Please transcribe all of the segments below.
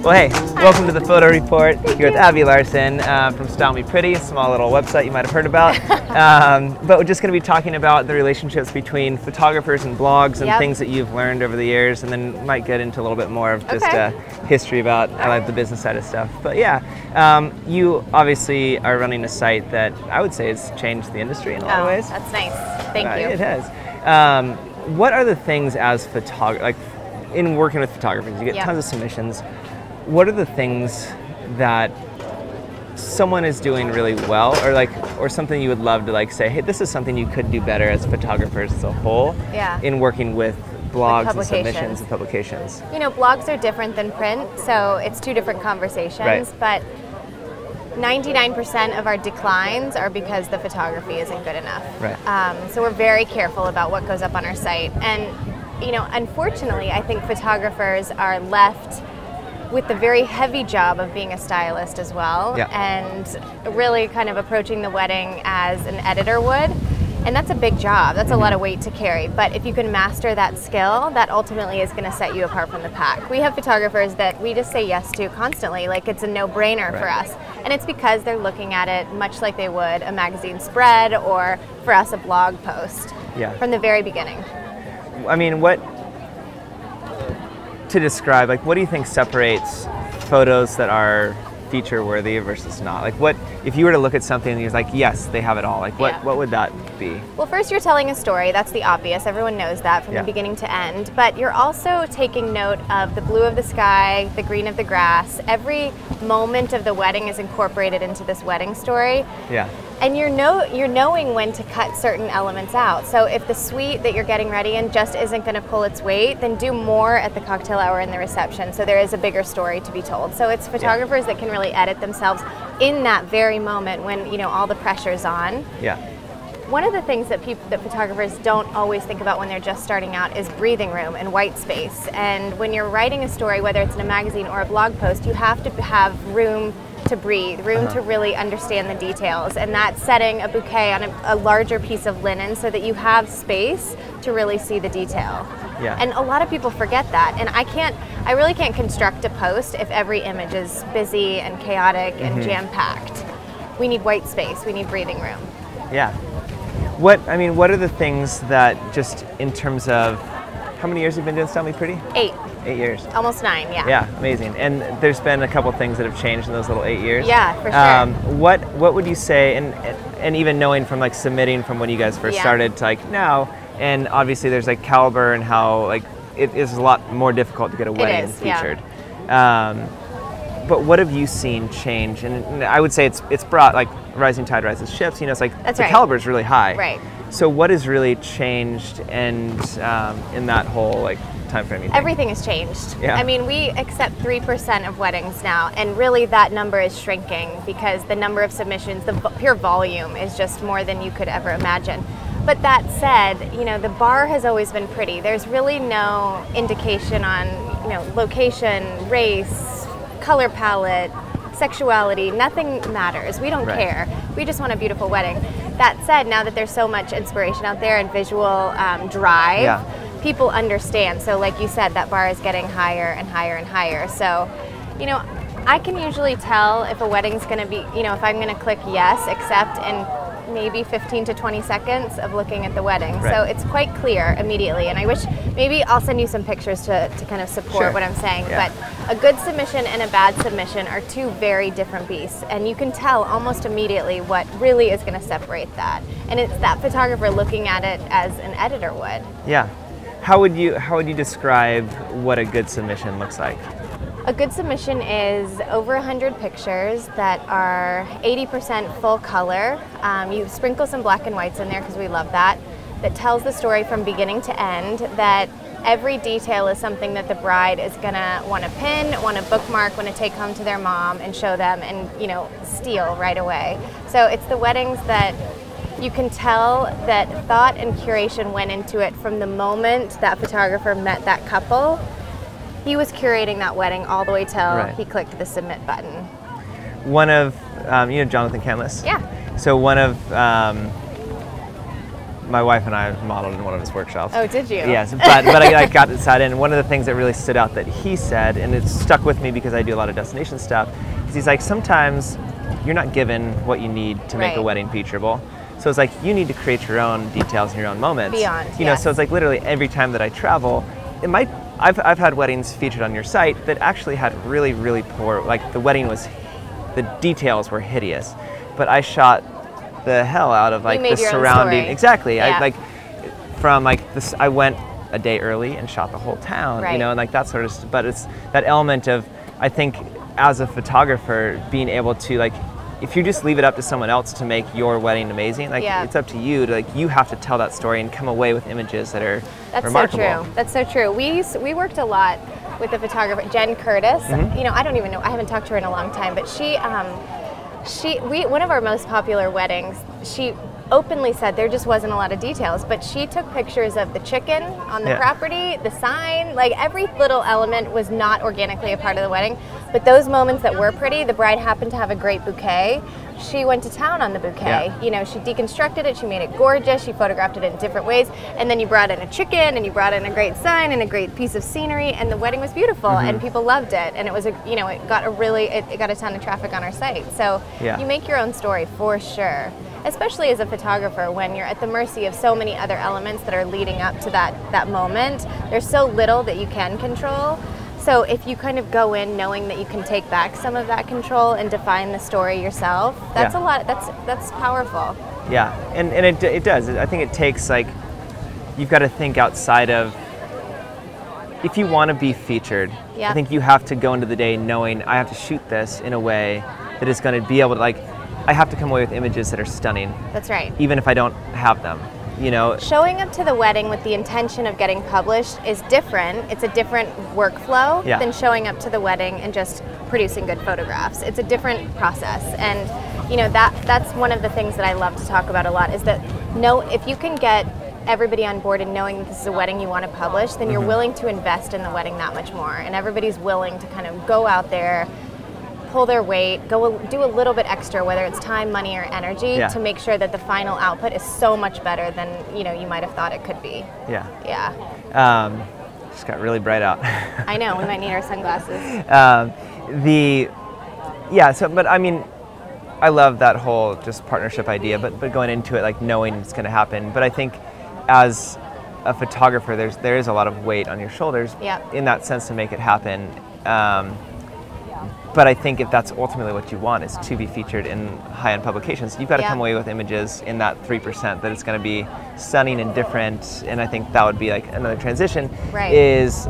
Well, hey, welcome to the photo report here with Abby Larson from Style Me Pretty, a small little website you might have heard about. But we're just going to be talking about the relationships between photographers and blogs and things that you've learned over the years, and then might get into a little bit more of just history about the business side of stuff. But yeah, you obviously are running a site that I would say has changed the industry in a lot of ways. That's nice. Thank you. It has. What are the things as in working with photographers, you get tons of submissions. What are the things that someone is doing really well, or something you would love to say, hey, this is something you could do better as photographers as a whole in working with blogs and submissions and publications? You know, blogs are different than print, so it's two different conversations, but 99% of our declines are because the photography isn't good enough. Right. So we're very careful about what goes up on our site. And, you know, unfortunately, I think photographers are left with the very heavy job of being a stylist as well, and really kind of approaching the wedding as an editor would. And that's a big job. That's a lot of weight to carry. But if you can master that skill, that ultimately is going to set you apart from the pack. We have photographers that we just say yes to constantly, like it's a no-brainer for us. And it's because they're looking at it much like they would a magazine spread or, for us, a blog post from the very beginning. I mean, to describe, what do you think separates photos that are feature worthy versus not? What if you were to look at something and you're like, yes, they have it all, what would that be? Well, first, you're telling a story. That's the obvious. Everyone knows that from the beginning to end. But you're also taking note of the blue of the sky, the green of the grass. Every moment of the wedding is incorporated into this wedding story. Yeah. And you're knowing when to cut certain elements out. So if the suite that you're getting ready in just isn't going to pull its weight, then do more at the cocktail hour and the reception, so there is a bigger story to be told. So it's photographers that can really edit themselves in that very moment when, you know, all the pressure's on. Yeah. One of the things that photographers don't always think about when they're just starting out is breathing room and white space. And when you're writing a story, whether it's in a magazine or a blog post, you have to have room to breathe, room to really understand the details, and that's setting a bouquet on a larger piece of linen so that you have space to really see the detail. Yeah. And a lot of people forget that, and I really can't construct a post if every image is busy and chaotic and jam-packed. We need white space, we need breathing room. Yeah. What are the things that, just in terms of, how many years have you been doing Style Me Pretty? 8. 8 years. Almost 9, yeah. Yeah, amazing. And there's been a couple things that have changed in those little 8 years. Yeah, for sure. What would you say, and even knowing from submitting from when you guys first started to now, and obviously there's caliber and how it is a lot more difficult to get a wedding featured. But what have you seen change? And I would say it's brought, rising tide rises ships, you know, it's the caliber is really high. Right. So what has really changed and in that whole time frame? Everything has changed. Yeah. I mean, we accept 3% of weddings now, and really that number is shrinking because the number of submissions, the pure volume is just more than you could ever imagine. But that said, you know, the bar has always been pretty. There's really no indication on, you know, location, race, color palette, sexuality, nothing matters. We don't care. We just want a beautiful wedding. That said, now that there's so much inspiration out there and visual drive, people understand. So like you said, that bar is getting higher and higher and higher. So, you know, I can usually tell if a wedding's going to be, you know, if I'm going to click yes, accept, in maybe 15 to 20 seconds of looking at the wedding. So it's quite clear immediately. And I wish, maybe I'll send you some pictures to kind of support what I'm saying. But a good submission and a bad submission are two very different beasts. And you can tell almost immediately what really is going to separate that. And it's that photographer looking at it as an editor would. Yeah. How would you describe what a good submission looks like? A good submission is over 100 pictures that are 80% full color. You sprinkle some black and whites in there because we love that. That tells the story from beginning to end, that every detail is something that the bride is gonna want to pin, want to bookmark, want to take home to their mom and show them and, you know, steal right away. So it's the weddings that you can tell that thought and curation went into it from the moment that photographer met that couple. He was curating that wedding all the way till he clicked the submit button. One of, you know Jonathan Canlis? Yeah. So one of my wife and I modeled in one of his workshops. Oh, did you? Yes, but I got inside, and one of the things that really stood out that he said, and it stuck with me because I do a lot of destination stuff, is he's like, sometimes you're not given what you need to make a wedding featureable. So it's like, you need to create your own details and your own moments. Beyond, you know, so it's like literally every time that I travel, it might, I've had weddings featured on your site that actually had really, really poor, like the wedding was, the details were hideous, but I shot the hell out of like the surrounding. Exactly. Yeah. I like from like this. I went a day early and shot the whole town. You know, and like that sort of. But it's that element of, I think, as a photographer, being able to like, if you just leave it up to someone else to make your wedding amazing, like it's up to you to like, you have to tell that story and come away with images that are remarkable. So true. That's so true. We worked a lot with the photographer Jen Curtis. You know, I don't even know. I haven't talked to her in a long time, but she one of our most popular weddings, she openly said there just wasn't a lot of details, but she took pictures of the chicken on the property, the sign, like every little element was not organically a part of the wedding, but those moments that were pretty, the bride happened to have a great bouquet. She went to town on the bouquet. You know, she deconstructed it, she made it gorgeous, she photographed it in different ways, and then you brought in a chicken, and you brought in a great sign, and a great piece of scenery, and the wedding was beautiful, and people loved it, and it was, you know, it got a ton of traffic on our site. So you make your own story for sure, especially as a photographer when you're at the mercy of so many other elements that are leading up to that moment. There's so little that you can control. So if you kind of go in knowing that you can take back some of that control and define the story yourself, that's a lot. That's powerful. Yeah, and it does. I think it takes, like, you've got to think outside of, if you want to be featured, I think you have to go into the day knowing I have to shoot this in a way that is going to be able to, like, I have to come away with images that are stunning. That's right. Even if I don't have them. You know, showing up to the wedding with the intention of getting published is different. It's a different workflow than showing up to the wedding and just producing good photographs. It's a different process, and you know that's one of the things that I love to talk about a lot, is that if you can get everybody on board and knowing that this is a wedding you want to publish, then you're willing to invest in the wedding that much more, and everybody's willing to kind of go out there, pull their weight, do a little bit extra, whether it's time, money, or energy, to make sure that the final output is so much better than you might have thought it could be. Just got really bright out. I know, we might need our sunglasses. But I mean, I love that whole just partnership idea, but going into it like knowing it's going to happen. But I think as a photographer, there is a lot of weight on your shoulders in that sense to make it happen. But I think if that's ultimately what you want, is to be featured in high-end publications, you've got to come away with images in that 3% that it's going to be stunning and different. And I think that would be like another transition, is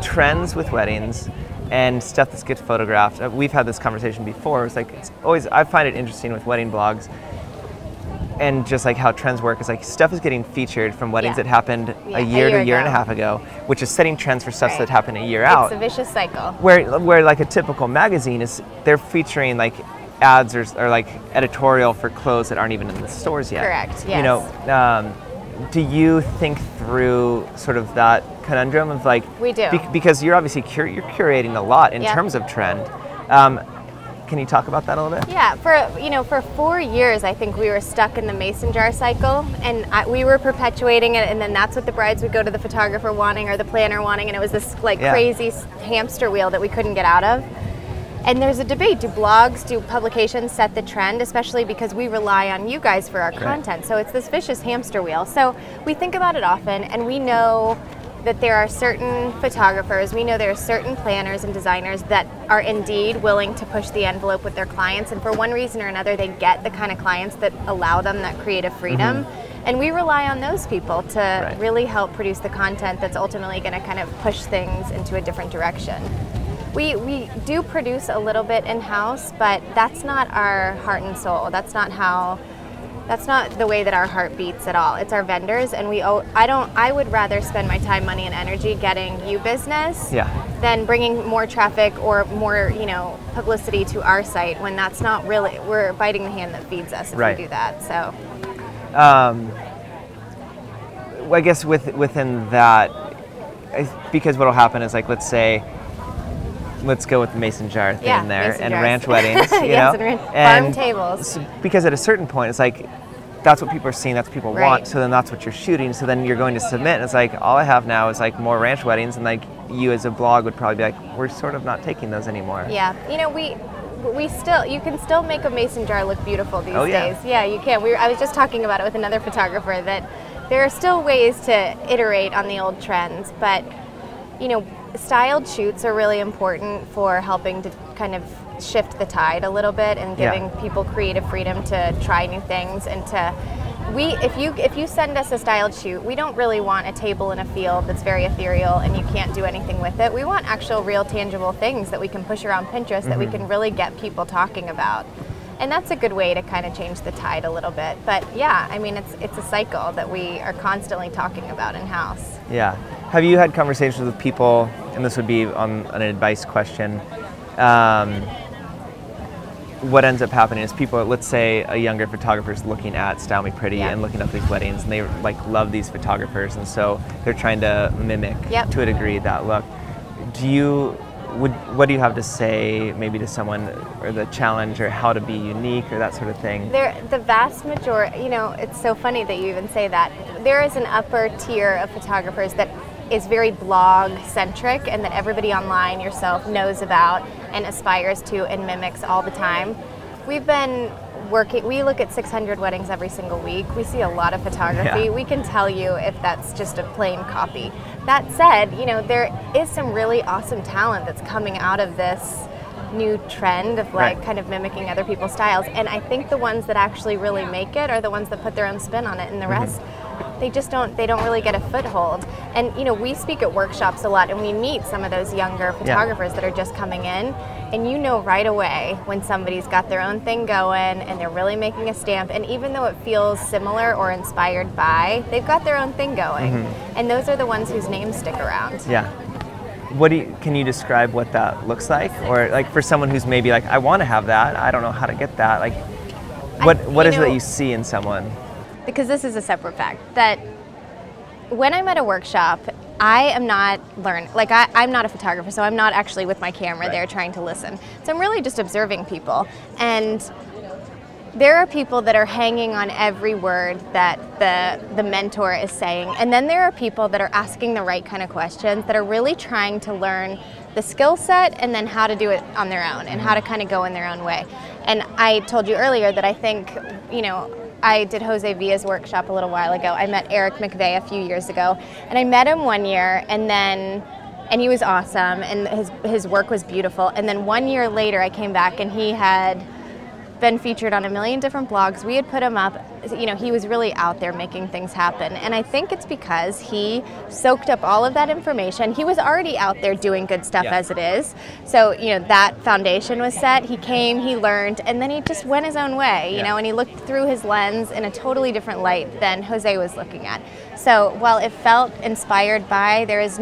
trends with weddings and stuff that gets photographed. We've had this conversation before. It's like, it's always, I find it interesting with wedding blogs and just like how trends work, is like stuff is getting featured from weddings that happened a year to a year and a half ago, which is setting trends for stuff that happened a year out. It's a vicious cycle. Where like a typical magazine is, they're featuring like ads or like editorial for clothes that aren't even in the stores yet. Correct, yes. You know, do you think through sort of that conundrum of like... We do. Because you're obviously you're curating a lot in terms of trend. Can you talk about that a little bit? Yeah, for 4 years, I think we were stuck in the mason jar cycle, and we were perpetuating it, and then that's what the brides would go to the photographer wanting or the planner wanting, and it was this like crazy hamster wheel that we couldn't get out of. And there's a debate: do blogs, do publications set the trend, especially because we rely on you guys for our content. So it's this vicious hamster wheel. So we think about it often, and we know that there are certain photographers, we know there are certain planners and designers that are indeed willing to push the envelope with their clients, and for one reason or another they get the kind of clients that allow them that creative freedom. And we rely on those people to really help produce the content that's ultimately going to kind of push things into a different direction. We do produce a little bit in-house, but that's not our heart and soul. That's not the way that our heart beats at all. It's our vendors, and I would rather spend my time, money, and energy getting you business than bringing more traffic or more, publicity to our site, when that's not really, we're biting the hand that feeds us if we do that. So, I guess within that, because what'll happen is, like, let's go with the mason jar thing there, and ranch weddings, you know? And farm tables. Because at a certain point, it's like, that's what people are seeing, that's what people want, so then that's what you're shooting, so then you're going to submit, and it's like, all I have now is like more ranch weddings, and like you as a blog would probably be like, we're sort of not taking those anymore. Yeah, you know, we still, you can still make a mason jar look beautiful these days. Yeah, you can. I was just talking about it with another photographer, that there are still ways to iterate on the old trends, but you know, styled shoots are really important for helping to kind of shift the tide a little bit and giving people creative freedom to try new things, and to if you send us a styled shoot, we don't really want a table in a field that's very ethereal and you can't do anything with it. We want actual real tangible things that we can push around Pinterest that we can really get people talking about. And that's a good way to kind of change the tide a little bit. But yeah, I mean, it's a cycle that we are constantly talking about in-house. Yeah. Have you had conversations with people, and this would be on an advice question, what ends up happening is people, let's say a younger photographer is looking at Style Me Pretty and looking up these weddings, and they like love these photographers, and so they're trying to mimic to a degree that look. What do you have to say maybe to someone, or the challenge, or how to be unique, or that sort of thing? The vast majority, you know, it's so funny that you even say that. There is an upper tier of photographers that is very blog centric, and that everybody online, yourself, knows about and aspires to and mimics all the time. We've been working, we look at 600 weddings every single week. We see a lot of photography. We can tell you if that's just a plain copy. That said, you know, there is some really awesome talent that's coming out of this new trend of like kind of mimicking other people's styles, and I think the ones that actually really make it are the ones that put their own spin on it, and the rest they don't really get a foothold. And you know, we speak at workshops a lot, and we meet some of those younger photographers that are just coming in, and you know right away when somebody's got their own thing going and they're really making a stamp, and even though it feels similar or inspired by, they've got their own thing going. And those are the ones whose names stick around. Can you describe what that looks like? Or like for someone who's maybe like, I want to have that, I don't know how to get that, like what is it that you see in someone? Because this is a separate fact, that when I'm at a workshop, I am not I'm not a photographer, so I'm not actually with my camera there trying to listen. So I'm really just observing people. And there are people that are hanging on every word that the mentor is saying. And then there are people that are asking the right kind of questions, that are really trying to learn the skill set and then how to do it on their own and how to kind of go in their own way. And I told you earlier that I think, you know, I did Jose Villa's workshop a little while ago. I met Eric McVeigh a few years ago, and I met him one year, and he was awesome, and his work was beautiful. And then 1 year later, I came back, and he had been featured on a million different blogs. We had put him up, you know, he was really out there making things happen. And I think it's because he soaked up all of that information. He was already out there doing good stuff as it is. So, you know, that foundation was set. He came, he learned, and then he just went his own way, you know, and he looked through his lens in a totally different light than Jose was looking at. So while it felt inspired by, there's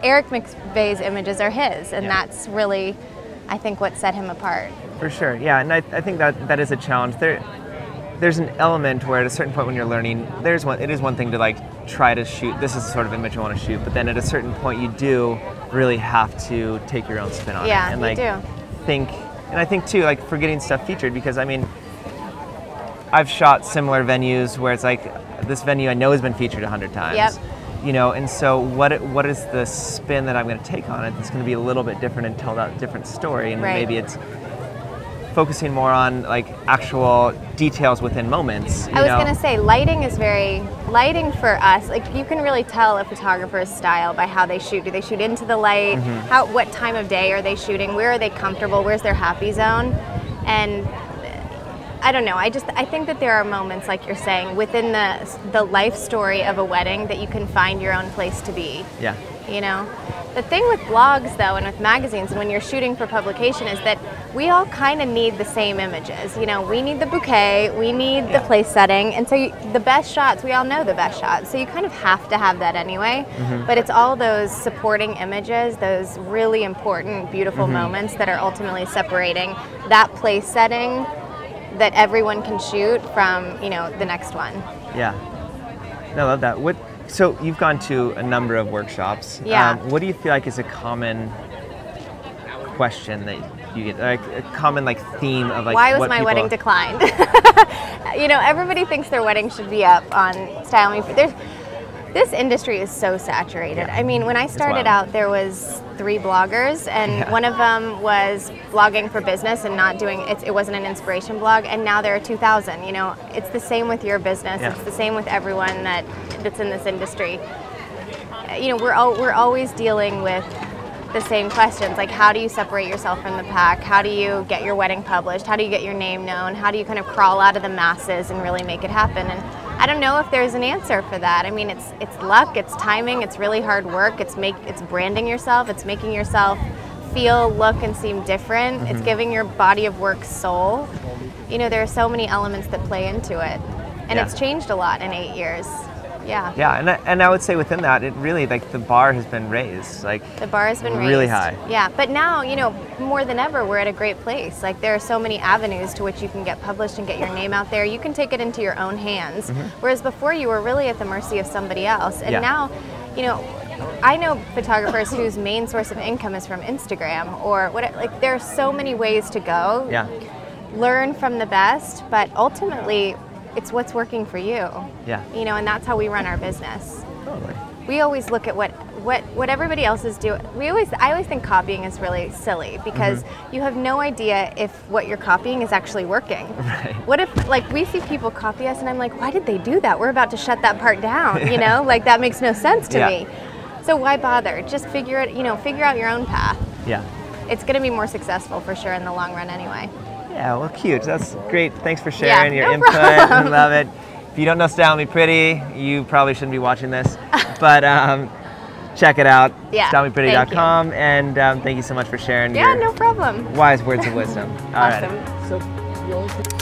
Eric McVeigh's images are his, and that's really, I think, what set him apart. For sure, yeah, and I think that is a challenge. There's an element where at a certain point when you're learning, it is one thing to like try to shoot, this is the sort of image I want to shoot, but then at a certain point you do really have to take your own spin on it. And like I think too, like for getting stuff featured, because I mean, I've shot similar venues where it's like, this venue I know has been featured 100 times. You know, and so what is the spin that I'm going to take on it that's going to be a little bit different and tell that different story, and maybe it's focusing more on like actual details within moments. I was going to say, lighting for us, like you can really tell a photographer's style by how they shoot. Do they shoot into the light? What time of day are they shooting? Where are they comfortable? Where's their happy zone? And I don't know, I think that there are moments, like you're saying, within the life story of a wedding that you can find your own place to be. You know? The thing with blogs, though, and with magazines, and when you're shooting for publication, is that we all kind of need the same images. You know, we need the bouquet, we need the place setting, and so the best shots, we all know the best shots, so you kind of have to have that anyway. But it's all those supporting images, those really important, beautiful moments that are ultimately separating that place setting that everyone can shoot from, you know, the next one. I love that. So you've gone to a number of workshops. What do you feel like is a common question that you get, like a common like theme of like why was my wedding declined? You know, everybody thinks their wedding should be up on Style Me. This industry is so saturated. I mean, when I started out, there was 3 bloggers, and one of them was blogging for business and not doing it. It wasn't an inspiration blog, and now there are 2,000. You know, it's the same with your business. It's the same with everyone that's in this industry. You know, we're always dealing with the same questions, like how do you separate yourself from the pack? How do you get your wedding published? How do you get your name known? How do you kind of crawl out of the masses and really make it happen? And I don't know if there's an answer for that. I mean, it's luck, it's timing, it's really hard work, it's branding yourself, it's making yourself feel, look, and seem different. It's giving your body of work soul. You know, there are so many elements that play into it, and it's changed a lot in 8 years. Yeah, and I would say within that, it really, like, the bar has been raised. Like, the bar has been raised really high. Yeah, but now, you know, more than ever, we're at a great place. Like, there are so many avenues to which you can get published and get your name out there. You can take it into your own hands, whereas before you were really at the mercy of somebody else. And now, you know, I know photographers whose main source of income is from Instagram or what. Like, there are so many ways to go. Yeah. Learn from the best, but ultimately, it's what's working for you. Yeah. You know, and that's how we run our business. Totally. We always look at what everybody else is doing. I always think copying is really silly because you have no idea if what you're copying is actually working. Right. What if, like, we see people copy us and I'm like, why did they do that? We're about to shut that part down, you know? Like, that makes no sense to me. So why bother? Just figure out your own path. Yeah. It's going to be more successful for sure in the long run anyway. Yeah, well, cute. That's great. Thanks for sharing your input. I love it. If you don't know Style Me Pretty, you probably shouldn't be watching this, but check it out. Yeah, StyleMePretty.com, and thank you so much for sharing your no problem. wise words of wisdom. Awesome. All right.